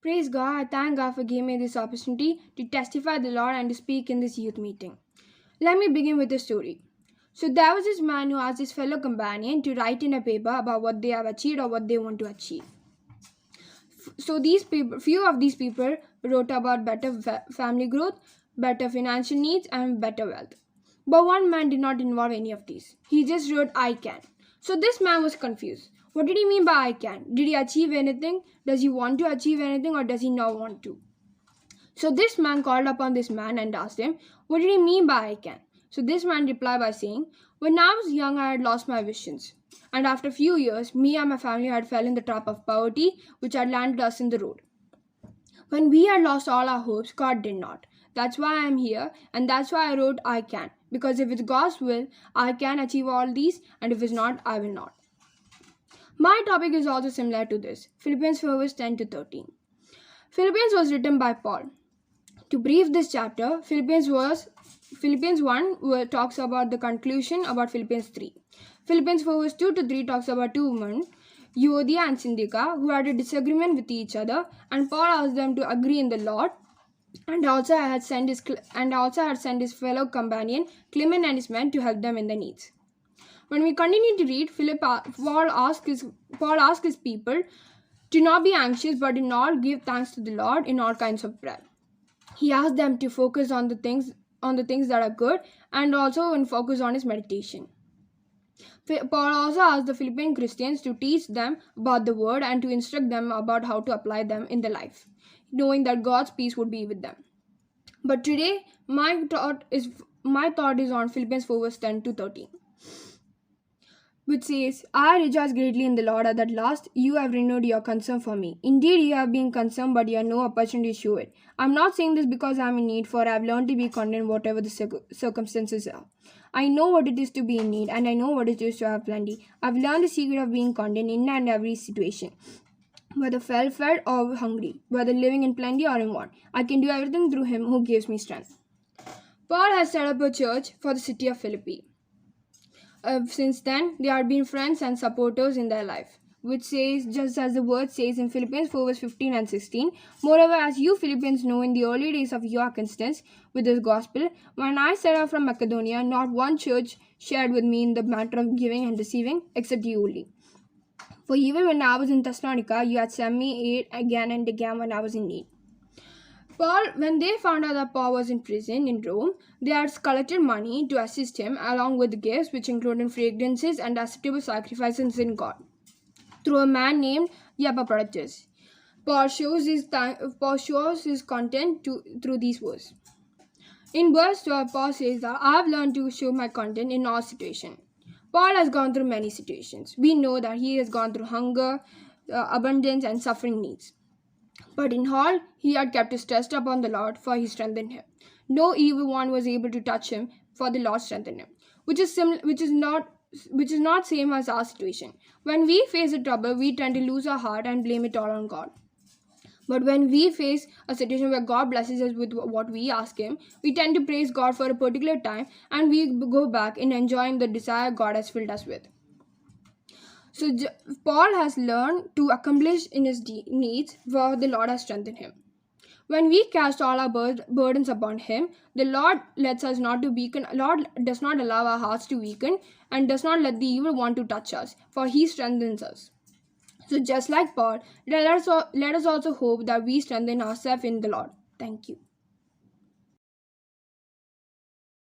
Praise God, I thank God for giving me this opportunity to testify the Lord and to speak in this youth meeting. Let me begin with a story. So there was this man who asked his fellow companion to write in a paper about what they have achieved or what they want to achieve. So few of these people wrote about better family growth, better financial needs, and better wealth. But one man did not involve any of these. He just wrote I can. So this man was confused. What did he mean by I can? Did he achieve anything? Does he want to achieve anything or does he not want to? So this man called upon this man and asked him, what did he mean by I can? So this man replied by saying, when I was young, I had lost my visions. And after a few years, me and my family had fell in the trap of poverty, which had landed us in the road. When we had lost all our hopes, God did not. That's why I am here, and that's why I wrote I can. Because if it's God's will, I can achieve all these, and if it's not, I will not. My topic is also similar to this. Philippians 4 verse 10 to 13. Philippians was written by Paul. To brief this chapter, Philippians 1 talks about the conclusion about Philippians 3. Philippians 4 verse 2 to 3 talks about two women, Euodia and Syntyche, who had a disagreement with each other, and Paul asked them to agree in the Lord, and also had sent his fellow companion Clement and his men to help them in their needs. When we continue to read, Paul asked his people to not be anxious, but in all give thanks to the Lord in all kinds of prayer. He asked them to focus on the things that are good, and also focus on his meditation. Paul also asked the Philippian Christians to teach them about the word and to instruct them about how to apply them in their life, knowing that God's peace would be with them. But today, my thought is on Philippians 4 verse 10 to 13. Which says, I rejoice greatly in the Lord that at last you have renewed your concern for me. Indeed, you have been concerned, but you have no opportunity to show it. I am not saying this because I am in need, for I have learned to be content whatever the circumstances are. I know what it is to be in need, and I know what it is to have plenty. I have learned the secret of being content in and every situation, whether fed or hungry, whether living in plenty or in want. I can do everything through him who gives me strength. Paul has set up a church for the city of Philippi. Since then, they have been friends and supporters in their life, which says, just as the word says in Philippians 4 verse 15 and 16, moreover, as you Philippians know in the early days of your constance with this gospel, when I set out from Macedonia, not one church shared with me in the matter of giving and receiving, except you only. For even when I was in Thessalonica, you had sent me aid again and again when I was in need. When they found out that Paul was in prison in Rome, they had collected money to assist him, along with gifts which included fragrances and acceptable sacrifices in God, through a man named Epaphroditus. Paul shows his content through these words. In verse 12, Paul says that I have learned to show my content in all situations. Paul has gone through many situations. We know that he has gone through hunger, abundance, and suffering needs. But in all, he had kept his trust upon the Lord, for he strengthened him. No evil one was able to touch him, for the Lord strengthened him. Which is not same as our situation. When we face a trouble, we tend to lose our heart and blame it all on God. But when we face a situation where God blesses us with what we ask him, we tend to praise God for a particular time, and we go back in enjoying the desire God has filled us with. So Paul has learned to accomplish in his needs, for the Lord has strengthened him. When we cast all our burdens upon him, the Lord lets us not to weaken. Lord does not allow our hearts to weaken, and does not let the evil one to touch us, for he strengthens us. So just like Paul, let us also hope that we strengthen ourselves in the Lord. Thank you.